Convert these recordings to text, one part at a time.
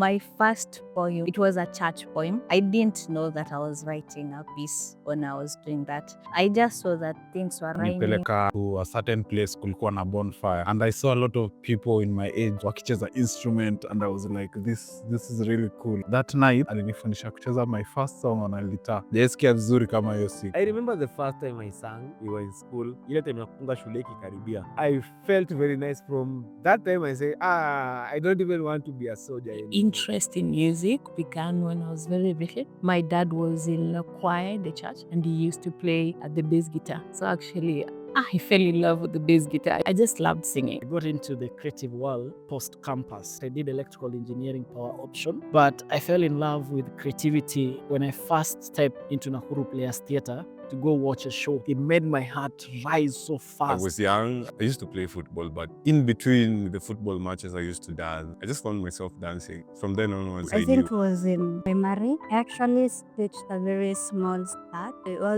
My first poem, it was a church poem. I didn't know that I was writing a piece when I was doing that. I just saw that things were raining. Nipeleka to a certain place, kulikuwa na bonfire, and I saw a lot of people in my age wakicheza instrument, and I was like, this is really cool. That night alinifundisha kucheza my first song on a guitar. Jesikia vizuri kama hiyo siku. I remember the first time I sang, we were in school. Ile time nafunga shule ikikaribia. I felt very nice. From that time I say, I don't even want to be a soldier anymore. Interest in music began when I was very little. My dad was in a choir in the church and he used to play the bass guitar. So actually, I fell in love with the bass guitar. I just loved singing. I got into the creative world post-campus. I did electrical engineering power option, but I fell in love with creativity when I first stepped into Nakuru Players Theatre to go watch a show. It made my heart rise so fast. I was young. I used to play football, but in between the football matches, I used to dance. I just found myself dancing. From then onwards, I think it was in primary. I actually stitched a very small start.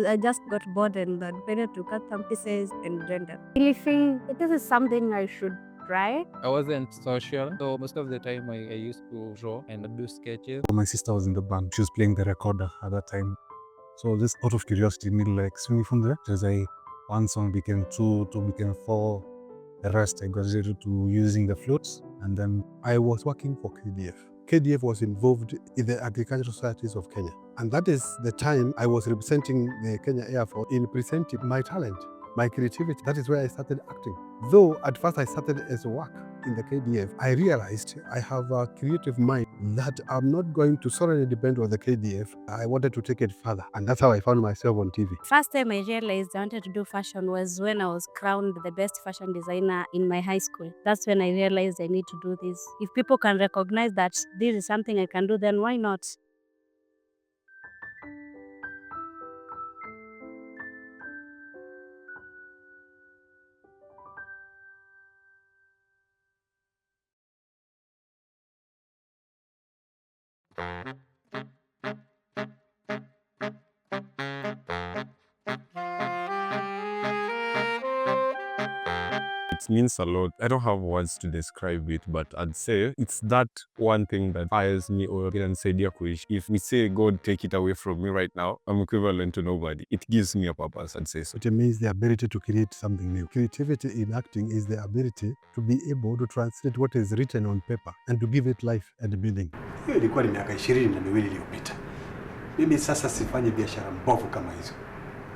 I just got bored and decided to cut some pieces and join them. I really think this is something I should try. I wasn't social, so most of the time I used to draw and do sketches. My sister was in the band. She was playing the recorder at that time. So this out of curiosity, me like swinging from there. There's one song became two became four. The rest I graduated to using the flutes. And then I was working for KDF. KDF was involved in the Agricultural Societies of Kenya. And that is the time I was representing the Kenya Air Force in presenting my talent, my creativity. That is where I started acting. Though at first I started as work in the KDF, I realized I have a creative mind that I'm not going to solely depend on the KDF. I wanted to take it further. And that's how I found myself on TV. First time I realized I wanted to do fashion was when I was crowned the best fashion designer in my high school. That's when I realized I need to do this. If people can recognize that this is something I can do, then why not? It means a lot. I don't have words to describe it, but I'd say it's that one thing that fires me or inanisaidia kuishi. If we say God take it away from me right now, I'm equivalent to nobody. It gives me a purpose, I'd say so. It means the ability to create something new. Creativity in acting is the ability to be able to translate what is written on paper and to give it life and meaning. Hiyo ilikuwa ni miaka 22 iliyopita. Mimi sasa sifanyi biashara mbovu kama hizo.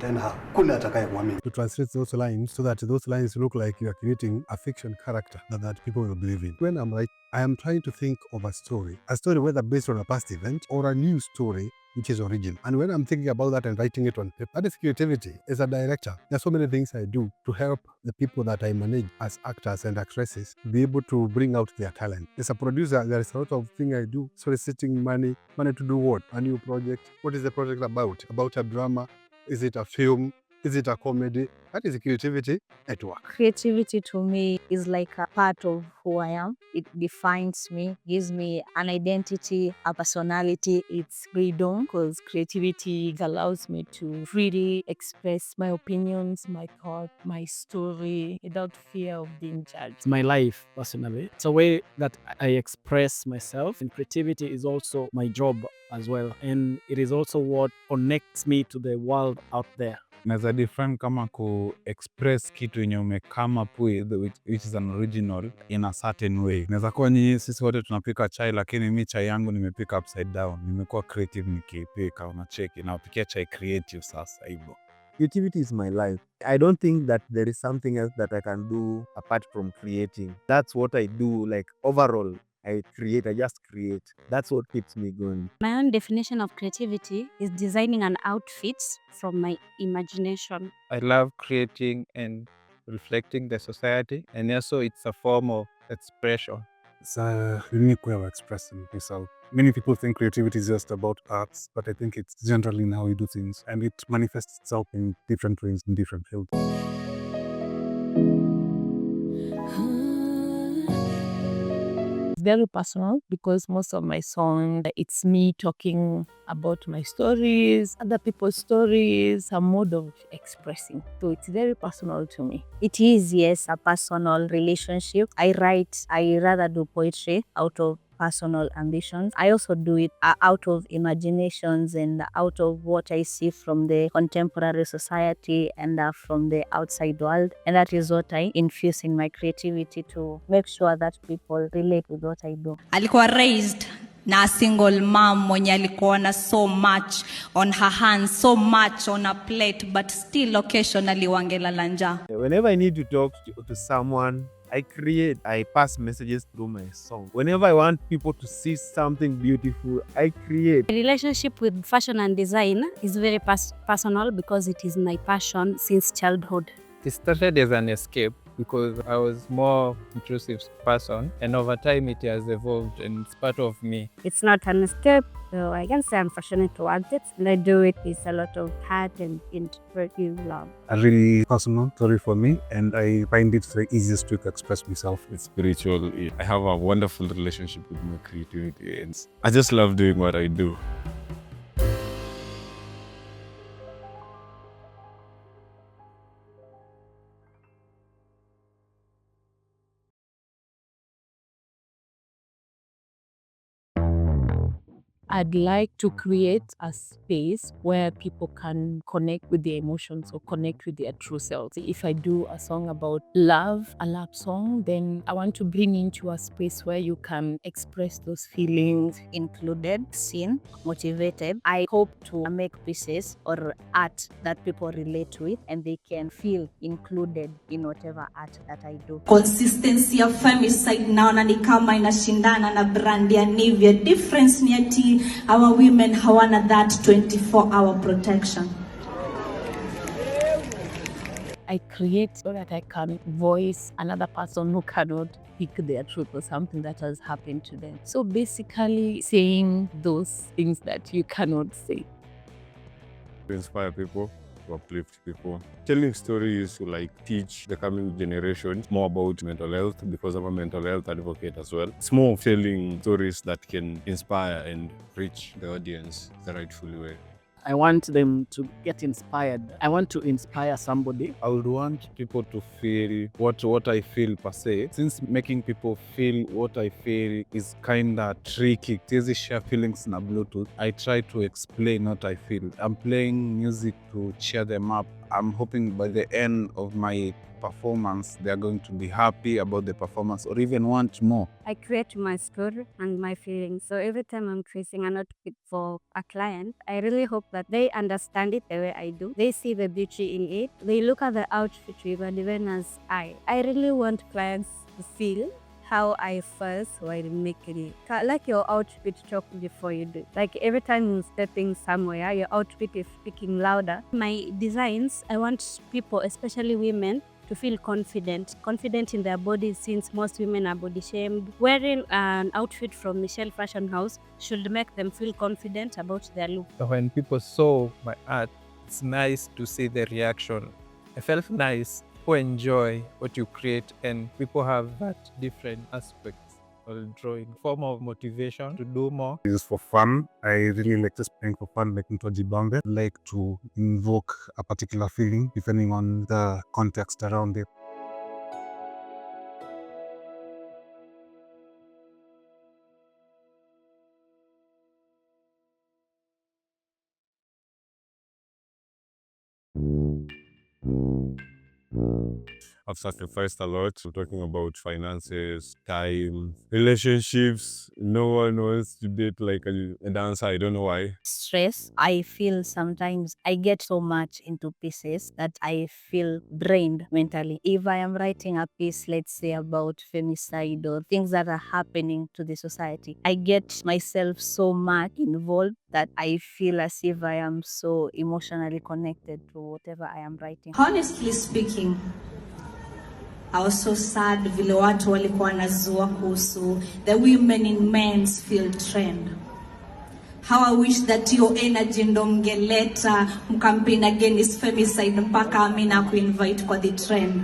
Tena hakuna atakayekuamini. To translate those lines so that those lines look like you are creating a fiction character that people will believe in. When I'm writing, I am trying to think of a story whether based on a past event or a new story which is original. And when I'm thinking about that and writing it on paper, that is creativity. As a director, there's so many things I do to help the people that I manage as actors and actresses be able to bring out their talent. As a producer, there is a lot of things I do, soliciting money to do what? A new project. What is the project about? About a drama? Is it a film? Is it a comedy? That is creativity at work. Creativity to me is like a part of who I am. It defines me, gives me an identity, a personality. It's freedom because creativity allows me to freely express my opinions, my thoughts, my story without fear of being judged. It's my life, personally. It's a way that I express myself, and creativity is also my job as well. And it is also what connects me to the world out there. Naweza define kama ku-express kitu yenye umecome up with which is an original in a certain way. Naweza kuwa sisi wote tunapika chai, lakini mi chai yangu nimepika upside down. Nimekuwa creative nikipika, unacheki. Napikia chai creative sasa hivyo. Creativity is my life. I don't think that there is something else that I can do apart from creating. That's what I do, like overall. I just create. That's what keeps me going. My own definition of creativity is designing an outfit from my imagination. I love creating and reflecting the society, and also it's a form of expression. It's a unique way of expressing yourself. Many people think creativity is just about arts, but I think it's generally in how we do things, and it manifests itself in different ways in different fields. Very personal because most of my songs, it's me talking about my stories, other people's stories, a mode of expressing. So it's very personal to me. It is, yes, a personal relationship. I rather do poetry out of personal ambitions. I also do it out of imaginations and out of what I see from the contemporary society and from the outside world. And that is what I infuse in my creativity to make sure that people relate with what I do. Alikuwa raised na a single mom mwenye alikuwa na so much on her hands, so much on her plate, but still occasionally wangelala njaa. Whenever I need to talk to someone, I create, I pass messages through my song. Whenever I want people to see something beautiful, I create. My relationship with fashion and design is very personal because it is my passion since childhood. It started as an escape because I was more intrusive person, and over time it has evolved and it's part of me. It's not an escape, so I can say I'm passionate towards it, and I do it with a lot of heart and intuitive love. A really personal story for me, and I find it the easiest way to express myself. It's spiritual. I have a wonderful relationship with my creativity, and I just love doing what I do. I'd like to create a space where people can connect with their emotions or connect with their true selves. If I do a song about love, a love song, then I want to bring into a space where you can express those feelings. Included, seen, motivated. I hope to make pieces or art that people relate with and they can feel included in whatever art that I do. Consistency ya femicide naona ni kama inashindana na brand ya Nivea. Difference ni ati our women hawana that 24-hour protection. I create so that I can voice another person who cannot speak their truth or something that has happened to them. So basically saying those things that you cannot say. To inspire people, to uplift people. Telling stories to teach the coming generation more about mental health, because I'm a mental health advocate as well. It's more of telling stories that can inspire and reach the audience the rightful way. I want them to get inspired. I want to inspire somebody. I would want people to feel what I feel per se. Since making people feel what I feel is kinda tricky, it's easy share feelings in a Bluetooth. I try to explain what I feel. I'm playing music to cheer them up. I'm hoping by the end of my performance, they're going to be happy about the performance or even want more. I create my story and my feelings. So every time I'm creating an outfit for a client, I really hope that they understand it the way I do. They see the beauty in it. They look at the outfit even as I really want clients to feel how I felt while making it. Like your outfit talk before you do. Like every time you're stepping somewhere, your outfit is speaking louder. My designs, I want people, especially women, to feel confident in their bodies, since most women are body shamed. Wearing an outfit from Michelle Fashion House should make them feel confident about their look. So when people saw my art, it's nice to see the reaction. I felt nice. People enjoy what you create, and people have that different aspects of drawing, form of motivation to do more. This is for fun. I really like just playing for fun, like Ntojibange. Like to invoke a particular feeling depending on the context around it. I've sacrificed a lot. We're talking about finances, time, relationships. No one wants to date like a dancer. I don't know why. Stress, I feel sometimes I get so much into pieces that I feel drained mentally. If I am writing a piece, let's say about femicide or things that are happening to the society, I get myself so much involved that I feel as if I am so emotionally connected to whatever I am writing. Honestly speaking, I was so sad vile watu walikuwa wanazua kuhusu the women in men's field trend. How I wish that your energy ndo mngeleta mkampeni against femicide mpaka amina kuinvite kwa the trend.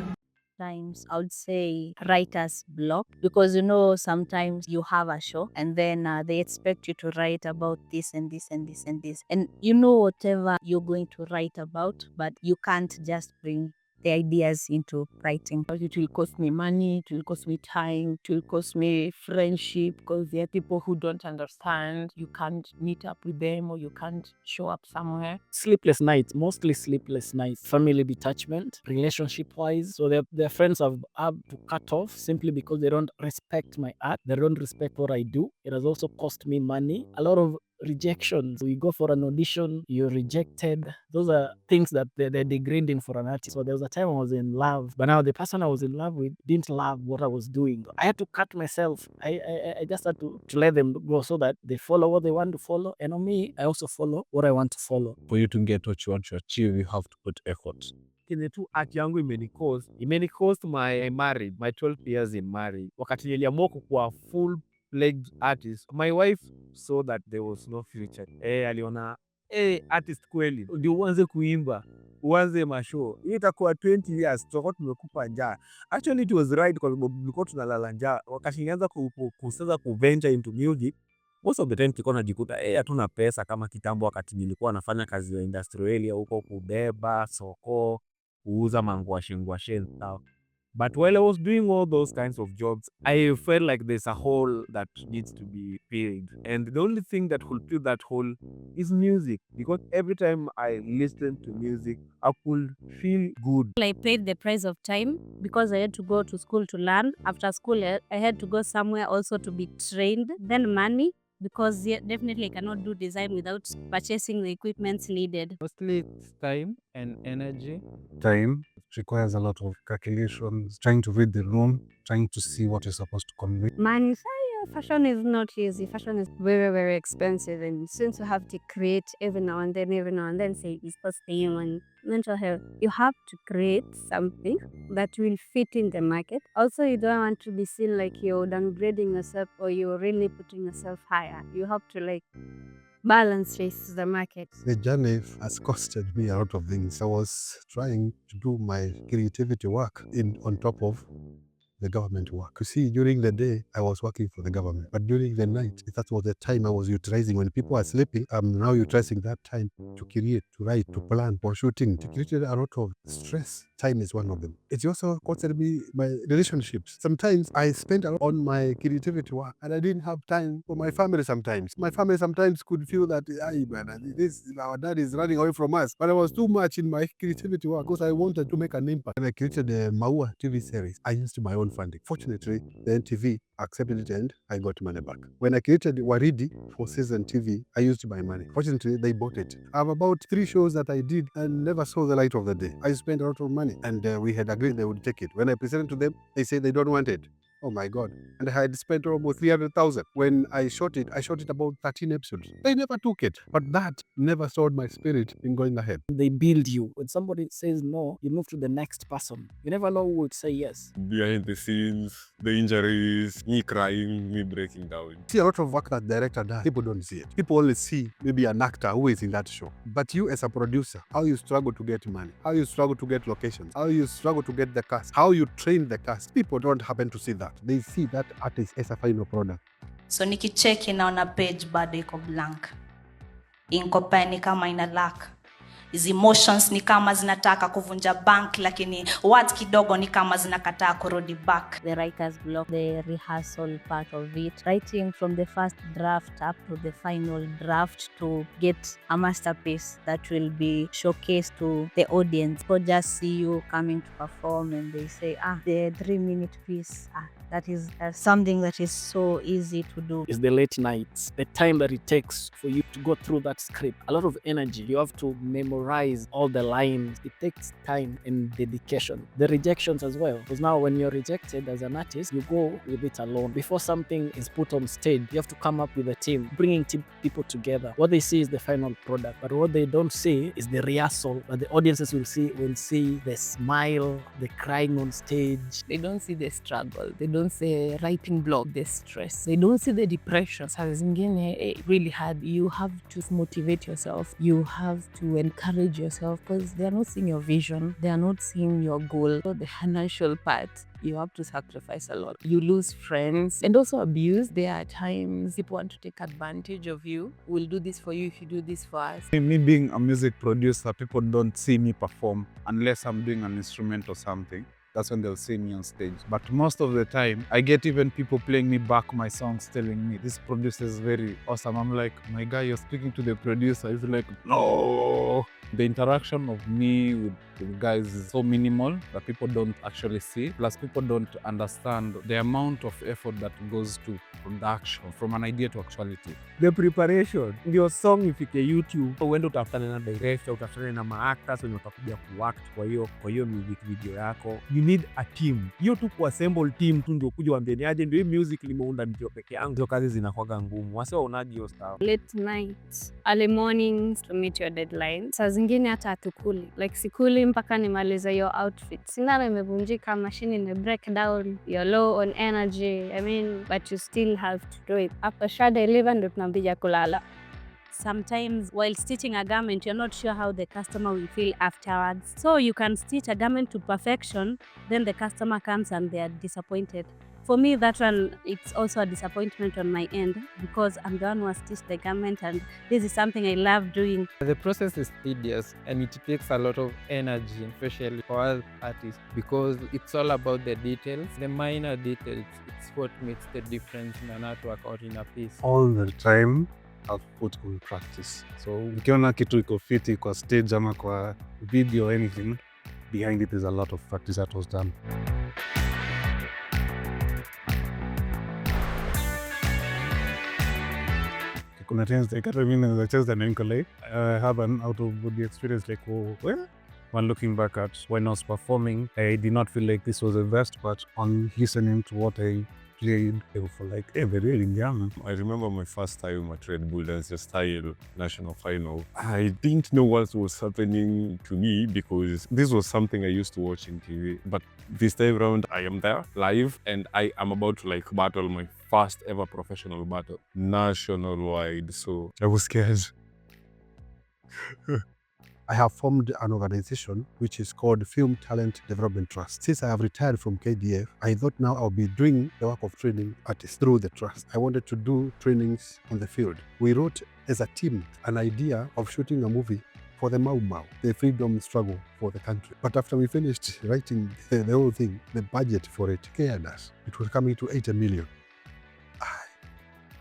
Times I would say writer's block, because sometimes you have a show and then they expect you to write about this and this and this and this, and whatever you're going to write about, but you can't just bring the ideas into writing. But it will cost me money, it will cost me time, it will cost me friendship, because there are people who don't understand. You can't meet up with them or you can't show up somewhere. Sleepless nights, mostly sleepless nights, family detachment, relationship-wise. So their friends have had to cut off simply because they don't respect my art. They don't respect what I do. It has also cost me money. A lot of rejections. You go for an audition, you're rejected. Those are things that they're degrading for an artist. So there was a time I was in love, but now the person I was in love with didn't love what I was doing. I had to cut myself. I just had to let them go so that they follow what they want to follow. And on me, I also follow what I want to follow. For you to get what you want to achieve, you have to put effort. Kile tu art yangu imenikost my married, my 12 years in marriage. Wakati niliamua kuwa full-fledged artist, my wife saw that there was no future. Aliona, artist kweli, ndio uanze kuimba, uanze mashow. Hii itakuwa 20 years, tutakuwa tumekupa njaa. Actually, it was right kwa sababu tulikuwa tunalala njaa. Wakati nilianza kusaza kuventure into music, most of the time tulikuwa najikuta hatuna pesa kama kitambo wakati nilikuwa nafanya kazi ya industrial huko kubeba, soko, kuuza mangwashe and stuff. But while I was doing all those kinds of jobs, I felt like there's a hole that needs to be filled. And the only thing that will fill that hole is music. Because every time I listen to music, I could feel good. I paid the price of time because I had to go to school to learn. After school, I had to go somewhere also to be trained. Then money, because definitely I cannot do design without purchasing the equipments needed. Mostly it's time and energy. Time requires a lot of calculations, trying to read the room, trying to see what you're supposed to convey. Money, fashion is not easy. Fashion is very, very expensive. And since you have to create every now and then, say it's for human mental health, you have to create something that will fit in the market. Also, you don't want to be seen like you're downgrading yourself or you're really putting yourself higher. You have to balance race the market. The journey has costed me a lot of things. I was trying to do my creativity work on top of the government work. You see, during the day, I was working for the government. But during the night, that was the time I was utilizing. When people are sleeping, I'm now utilizing that time to create, to write, to plan for shooting. It created a lot of stress. Time is one of them. It also costed me my relationships. Sometimes I spent a lot on my creativity work and I didn't have time for my family sometimes. My family sometimes could feel that, our dad is running away from us. But I was too much in my creativity work because I wanted to make an impact. When I created the Maua TV series, I used my own funding. Fortunately, the NTV accepted it and I got money back. When I created Waridi for Season TV, I used my money. Fortunately, they bought it. I have about 3 shows that I did and never saw the light of the day. I spent a lot of money and we had agreed they would take it. When I presented to them, they said they don't want it. Oh my God. And I had spent almost 300,000. When I shot it about 13 episodes. They never took it. But that never sold my spirit in going ahead. They build you. When somebody says no, you move to the next person. You never know who would say yes. Behind the scenes, the injuries, me crying, me breaking down. See, a lot of work that director does, people don't see it. People only see maybe an actor who is in that show. But you as a producer, how you struggle to get money, how you struggle to get locations, how you struggle to get the cast, how you train the cast. People don't happen to see that. They see that artist as a final product. So nikicheki naona page bado iko blank. Inkopa ni kama ina lack. Hizi emotions ni kama zinataka kuvunja bank, lakini words kidogo ni kama zinakataa kurudi back. The writer's block, the rehearsal part of it, writing from the first draft up to the final draft to get a masterpiece that will be showcased to the audience. People just see you coming to perform and they say, the 3-minute piece, that is something that is so easy to do. It's the late nights, the time that it takes for you to go through that script. A lot of energy. You have to memorize all the lines. It takes time and dedication. The rejections as well. Because now when you're rejected as an artist, you go with it alone. Before something is put on stage, you have to come up with a team, bringing people together. What they see is the final product, but what they don't see is the rehearsal that the audiences will see the smile, the crying on stage. They don't see the struggle. They don't see writing block, the stress. They don't see the depression. Saa zingine really hard. You have to motivate yourself. You have to encourage yourself because they are not seeing your vision. They are not seeing your goal. So the financial part, you have to sacrifice a lot. You lose friends and also abuse. There are times people want to take advantage of you. We'll do this for you if you do this for us. Me being a music producer, people don't see me perform unless I'm doing an instrument or something. That's when they'll see me on stage. But most of the time, I get even people playing me back my songs telling me, this producer is very awesome. I'm like, my guy, you're speaking to the producer. He's like, no. The interaction of me with guys is so minimal that people don't actually see. Plus, people don't understand the amount of effort that goes to production, from an idea to actuality. The preparation ndio song ifike YouTube, uende utafutane na director, utafutane na maactors wenye watakuja kuact kwa hiyo music video yako. You need a team. Hiyo tu kuassemble team tu ndio kuja waambie aje ndio hii music nimeunda ndio peke yangu. Ndio kazi zinakuwa ngumu. Wase waonaje hiyo stuff? Late night, early mornings to meet your deadline. Saa zingine hata hatukuli. Like sikuli mpaka nimalize your outfit. Sindano imevunjika, machine ime break down, you're low on energy. I mean, but you still have to do it. After shada 11 ndo tunambija kulala. Sometimes while stitching a garment, you're not sure how the customer will feel afterwards. So you can stitch a garment to perfection, then the customer comes and they are disappointed. For me, that one, it's also a disappointment on my end because I'm the one who has stitched the garment and this is something I love doing. The process is tedious and it takes a lot of energy, especially for us artists, because it's all about the details, the minor details. It's what makes the difference in an artwork or in a piece. All the time I've put in practice. So ukiona kitu iko fiti kwa stage ama kwa video or anything, behind it is a lot of practice that was done. Kuna times like hata mimi nacheza na Nicolai, I have an out of body experience like, oh, well, when looking back at when I was performing, I did not feel like this was the best, but on listening to what I played, I felt like, hey, very young. I remember my first time at Red Bull Dance Style National Final. I didn't know what was happening to me because this was something I used to watch in TV. But this time around, I am there live and I am about to like battle my first ever professional battle national-wide. So I was scared. I have formed an organization which is called Film Talent Development Trust. Since I have retired from KDF, I thought now I'll be doing the work of training artists through the trust. I wanted to do trainings on the field. We wrote as a team an idea of shooting a movie for the Mau Mau, the freedom struggle for the country. But after we finished writing the whole thing, the budget for it scared us. It was coming to 80 million.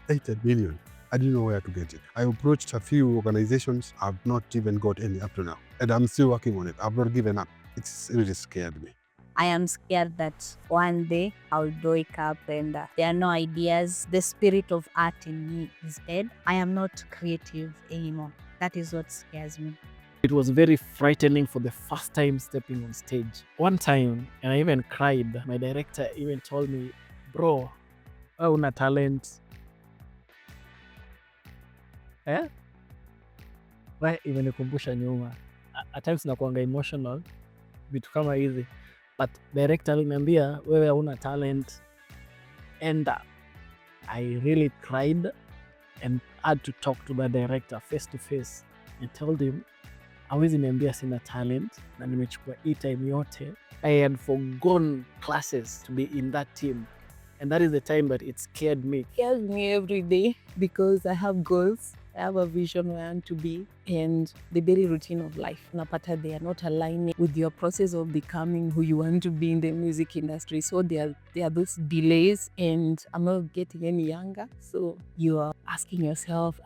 80 million. I didn't know where to get it. I approached a few organizations. I've not even got any up to now. And I'm still working on it. I've not given up. It's really scared me. I am scared that one day I'll wake up and there are no ideas. The spirit of art in me is dead. I am not creative anymore. That is what scares me. It was very frightening for the first time stepping on stage. One time, and I even cried, my director even told me, bro, una talent. Right, imenikumbusha nyuma. At times nakuanga emotional, vitu kama hizi. But director aliniambia, wewe una talent. And I really cried and had to talk to the director face to face and told him, hawezi niambia sina talent na nimechukua hii time yote. I had forgone classes to be in that team. And that is the time that it scared me. It scares me every day because I have goals. I have a vision where I want to be, and the daily routine of life. Napata, they are not aligning with your process of becoming who you want to be in the music industry. So there are those delays, and I'm not getting any younger. So you are asking yourself,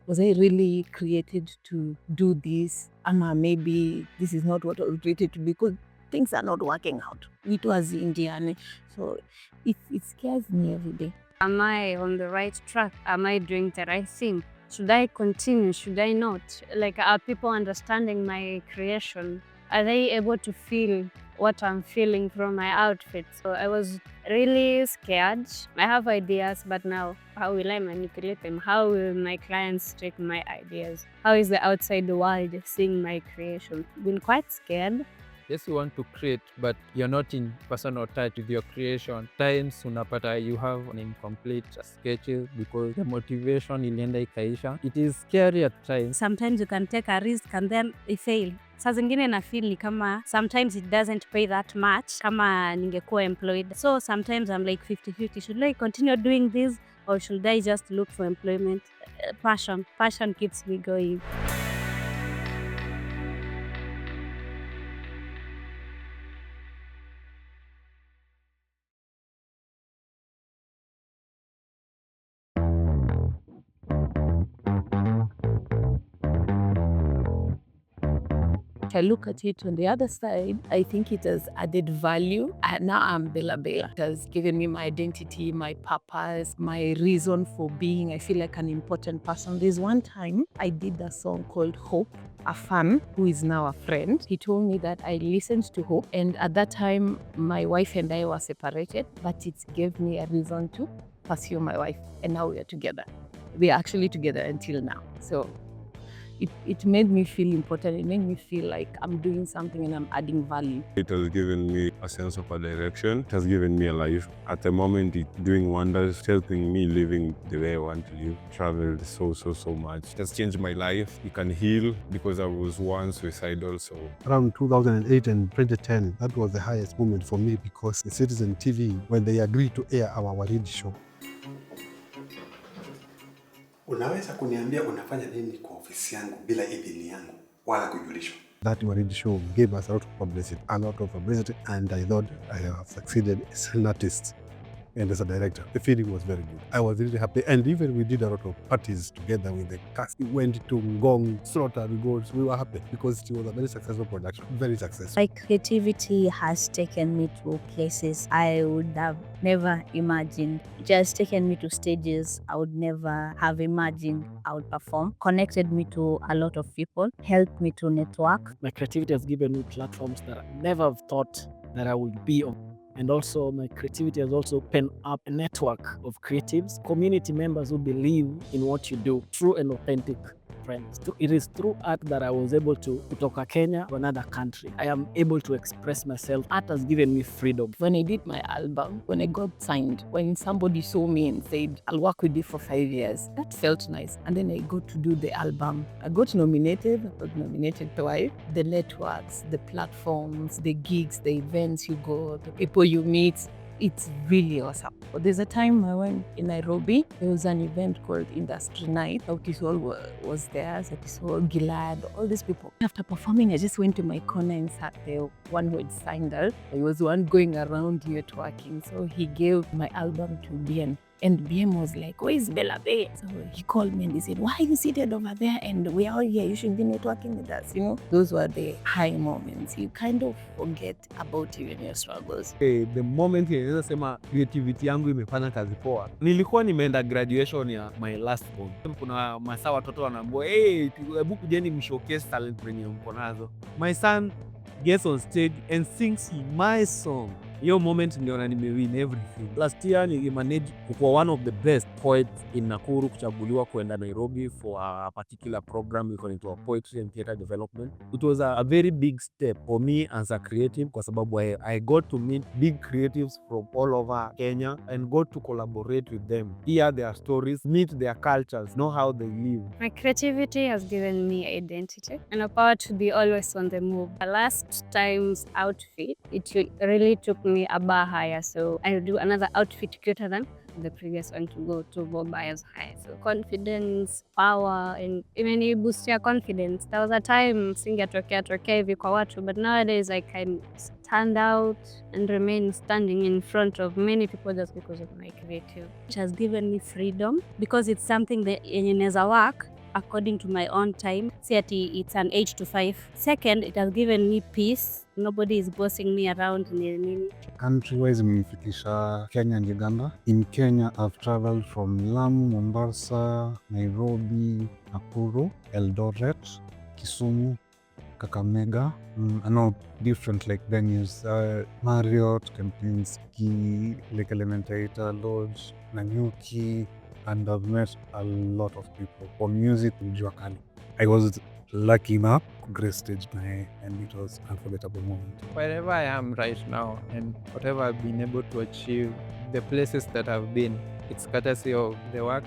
was I really created to do this? Ama maybe this is not what I was created to be, because things are not working out. It was Indian. So it scares me every day. Am I on the right track? Am I doing the right thing? Should I continue? Should I not? Like, are people understanding my creation? Are they able to feel what I'm feeling from my outfit? So I was really scared. I have ideas, but now how will I manipulate them? How will my clients take my ideas? How is the outside world seeing my creation? Been quite scared. Yes, you want to create, but you're not in personal touch with your creation. Times unapata you have an incomplete sketches because the motivation ilienda ikaisha. It is scary at times. Sometimes you can take a risk and then it fail. Saa zingine na feel ni kama sometimes it doesn't pay that much kama ningekuwa employed. So sometimes I'm like 50-50. Should I continue doing this or should I just look for employment? Passion keeps me going. If I look at it on the other side, I think it has added value. And now I'm Bella Bella. It has given me my identity, my purpose, my reason for being. I feel like an important person. There's one time I did a song called Hope. A fan who is now a friend, he told me that I listened to Hope, and at that time my wife and I were separated, but it gave me a reason to pursue my wife, and now we are together. We are actually together until now. So it made me feel important. It made me feel like I'm doing something and I'm adding value. It has given me a sense of a direction. It has given me a life. At the moment, it's doing wonders, helping me living the way I want to live. Traveled so much. It has changed my life. It can heal because I was once suicidal. So Around 2008 and 2010, that was the highest moment for me because the Citizen TV, when they agreed to air our Waridi show. Unaweza kuniambia unafanya nini kwa ofisi yangu bila idhini yangu wala kujulishwa? That Waridi show gave us a lot of publicity, and I thought I have succeeded as an artist and as a director. The feeling was very good. I was really happy, and even we did a lot of parties together with the cast. We went to Ngong, slaughtered goats. We were happy because it was a very successful production, very successful. My creativity has taken me to places I would have never imagined. Just taken me to stages I would never have imagined I would perform. Connected me to a lot of people. Helped me to network. My creativity has given me platforms that I never have thought that I would be on. And also my creativity has also opened up a network of creatives, community members who believe in what you do, true and authentic friends. It is through art that I was able to kutoka Kenya to another country. I am able to express myself. Art has given me freedom. When I did my album, when I got signed, when somebody saw me and said, I'll work with you for 5 years, that felt nice. And then I got to do the album. I got nominated twice. The networks, the platforms, the gigs, the events you go, the people you meet, it's really awesome. But there's a time I went in Nairobi. There was an event called Industry Night. Sautisol was there, Sautisol, Gilad, all these people. After performing, I just went to my corner and sat there. One who had signed out. There was one going around networking. So he gave my album to BN. And BM was like, where is Bella Bay? So he called me and he said, why are you seated over there? And we are all here. You should be networking with us. You know, those were the high moments. You kind of forget about even your struggles. The moment naweza sema creativity yangu imefanya kazi poa. Nilikuwa nimeenda graduation ya my last born. Kuna masaa watoto wanaambiwa, hey, hebu kujeni mshowcase talent zenye mko nazo. My son gets on stage and sings my song. Hiyo moment ndio nimewin everything. Last year nilimanage kuwa one of the best poets in Nakuru, kuchaguliwa kwenda Nairobi for a particular program called Poetry and Theatre Development. It was a very big step for me as a creative kwa sababu I got to meet big creatives from all over Kenya and got to collaborate with them, hear their stories, meet their cultures, know how they live. My creativity has given me identity and a power to be always on the move. The last time's outfit, it really took me a bar higher, so I'll do another outfit greater than the previous one to go to more bars high. So confidence, power, and even boost your confidence. There was a time singetokea hivi kwa watu, but nowadays I can stand out and remain standing in front of many people just because of my creative. It has given me freedom because it's something that inaweza work according to my own time. See, it's an 8 to 5. Second, it has given me peace. Nobody is bossing me around. Country-wise, imenifikisha Kenya and Uganda. In Kenya, I've traveled from Lamu, Mombasa, Nairobi, Nakuru, Eldoret, Kisumu, Kakamega. I know different like venues, Marriott, Kempinski, Lake Elementator, Lodge, Nanyuki, and I've met a lot of people. For music, Jua Kali. I was lucky enough to grace stage nine, and it was an unforgettable moment. Wherever I am right now and whatever I've been able to achieve, the places that I've been, it's courtesy of the work.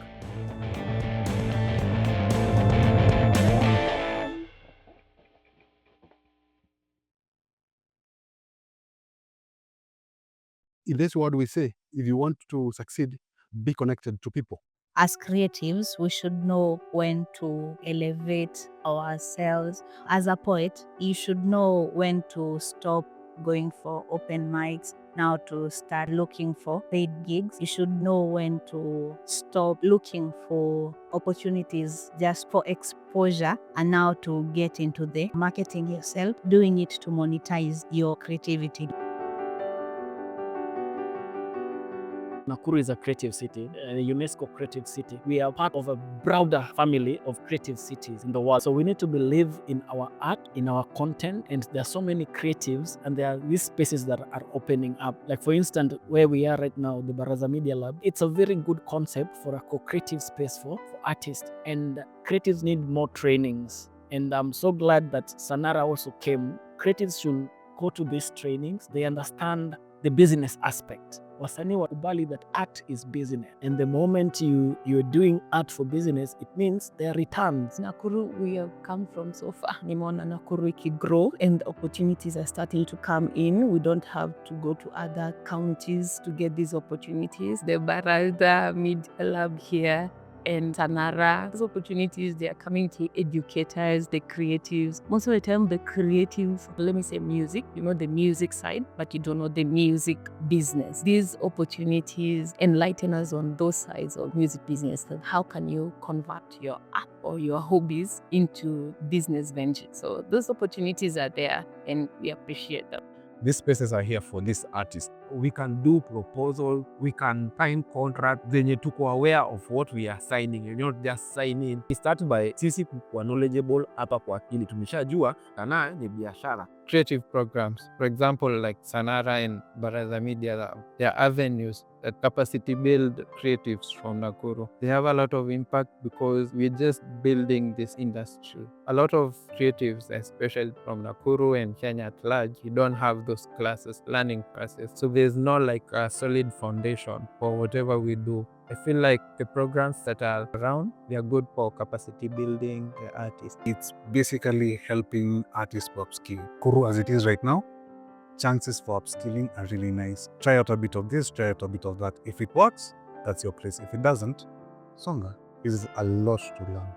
In this world, we say, if you want to succeed, be connected to people. As creatives, we should know when to elevate ourselves. As a poet, you should know when to stop going for open mics, now to start looking for paid gigs. You should know when to stop looking for opportunities just for exposure and now to get into the marketing yourself, doing it to monetize your creativity. Nakuru is a creative city, a UNESCO creative city. We are part of a broader family of creative cities in the world. So we need to believe in our art, in our content, and there are so many creatives, and there are these spaces that are opening up. Like for instance, where we are right now, the Baraza Media Lab, it's a very good concept for a co-creative space for artists, and creatives need more trainings. And I'm so glad that Sanara also came. Creatives should go to these trainings. They understand the business aspect. Wasanii wakubali that art is business. And the moment you're doing art for business, it means there are returns. Nakuru, we have come from so far. Nimeona Nakuru grow and opportunities are starting to come in. We don't have to go to other counties to get these opportunities. The Baraza Media Lab here and Sanara, those opportunities, they are coming to educators, the creatives. Most of the time, the creative, let me say music, you know the music side, but you don't know the music business. These opportunities enlighten us on those sides of music business. And how can you convert your art or your hobbies into business ventures? So those opportunities are there and we appreciate them. These spaces are here for these artists. We can do proposal, we can sign contract zenye tuko aware of what we are signing. You're not just signing. We start by sisi kuwa knowledgeable hapa kwa akili. Tumeshajua sanaa ni biashara. Creative programs, for example, like Sanara and Baraza Media Lab, they are avenues that capacity build creatives from Nakuru. They have a lot of impact because we're just building this industry. A lot of creatives, especially from Nakuru and Kenya at large, you don't have those classes, learning classes. So there's not like a solid foundation for whatever we do. I feel like the programs that are around, they are good for capacity building the artists. It's basically helping artists to upskill. Kuru as it is right now, chances for upskilling are really nice. Try out a bit of this, try out a bit of that. If it works, that's your place. If it doesn't, Songa. Is a lot to learn.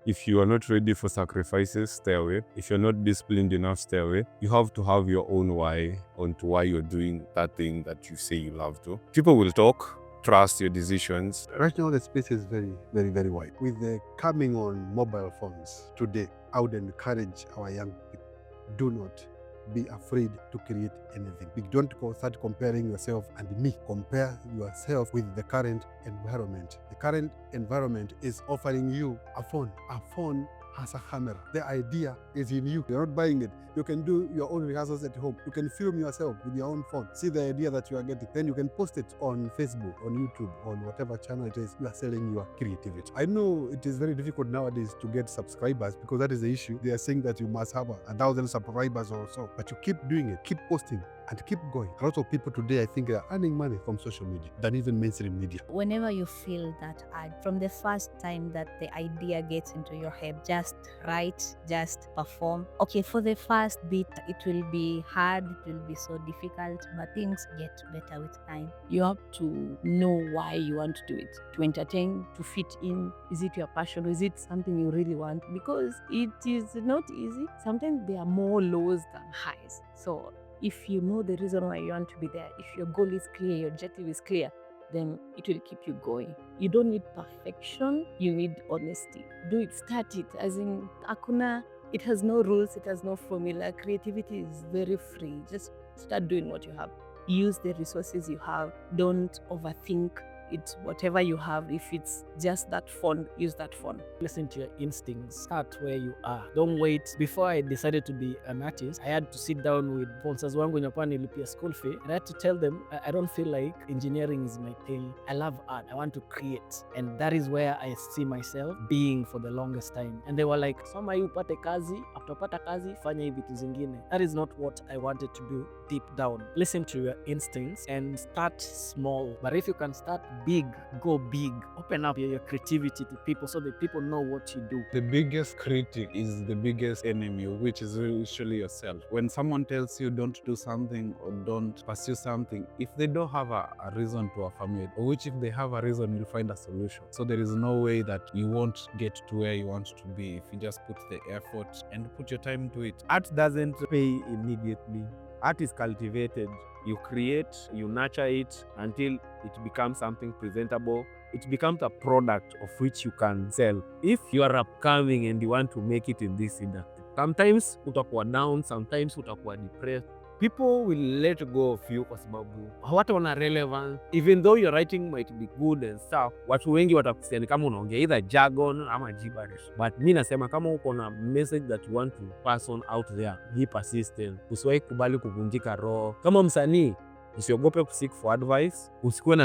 If you are not ready for sacrifices, stay away. If you're not disciplined enough, stay away. You have to have your own why onto why you're doing that thing that you say you love to. People will talk. Trust your decisions. Right now, the space is very, very, very wide. With the coming on mobile phones today, I would encourage our young people, do not be afraid to create anything. Don't start comparing yourself and me. Compare yourself with the current environment. The current environment is offering you a phone. A phone has a camera. The idea is in you. You're not buying it. You can do your own rehearsals at home. You can film yourself with your own phone. See the idea that you are getting. Then you can post it on Facebook, on YouTube, on whatever channel it is. You are selling your creativity. I know it is very difficult nowadays to get subscribers because that is the issue. They are saying that you must have 1,000 subscribers or so. But you keep doing it, keep posting, and keep going. A lot of people today, I think, are earning money from social media than even mainstream media. Whenever you feel that urge, from the first time that the idea gets into your head, just write, just perform. Okay, for the first bit, it will be hard, it will be so difficult, but things get better with time. You have to know why you want to do it. To entertain, to fit in. Is it your passion? Is it something you really want? Because it is not easy. Sometimes there are more lows than highs. So if you know the reason why you want to be there, if your goal is clear, your objective is clear, then it will keep you going. You don't need perfection, you need honesty. Do it, start it. As in, hakuna, it has no rules, it has no formula. Creativity is very free. Just start doing what you have. Use the resources you have. Don't overthink It's whatever you have. If it's just that phone, use that phone. Listen to your instincts. Start where you are. Don't wait. Before I decided to be an artist, I had to sit down with sponsors wangu nyakuwa nilipia school fee, and I had to tell them I don't feel like engineering is my thing. I love art. I want to create, and that is where I see myself being for the longest time. And they were like, soma hii upate kazi, after upata kazi fanya hivi vitu zingine. That is not what I wanted to do deep down. Listen to your instincts and start small. But if you can start big, go big. Open up your creativity to people so that people know what you do. The biggest critic is the biggest enemy, which is usually yourself. When someone tells you don't do something or don't pursue something, if they don't have a reason to affirm it, or which if they have a reason, you'll find a solution. So there is no way that you won't get to where you want to be if you just put the effort and put your time to it. Art doesn't pay immediately. Art is cultivated. You create, you nurture it until it becomes something presentable. It becomes a product of which you can sell. If you are upcoming and you want to make it in this industry, sometimes utakuwa down, sometimes utakuwa depressed. People will let go of you kwa sababu hawataona relevant. Even though your writing might be good and stuff, watu wengi watakusia ni kama unaongea either jargon ama gibberish. But mi nasema kama uko na message that you want to pass on out there, be persistent. Usiwahi kubali kuvunjika roho. Kama msanii, usiogope kuseek for advice. Usikuwe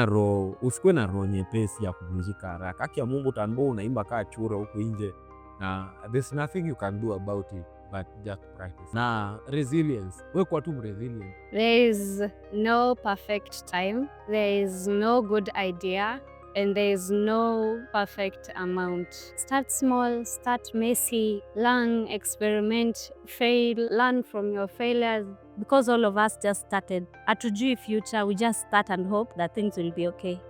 na roho nyepesi ya kuvunjika haraka. Haki ya Mungu utaambiwa unaimba kaa chura huko nje. Na there's nothing you can do about it. But just practice. Na resilience. Wewe kwa tu resilient. There is no perfect time. There is no good idea. And there is no perfect amount. Start small, start messy, learn, experiment, fail, learn from your failures. Because all of us just started. Hatujui future, we just start and hope that things will be okay.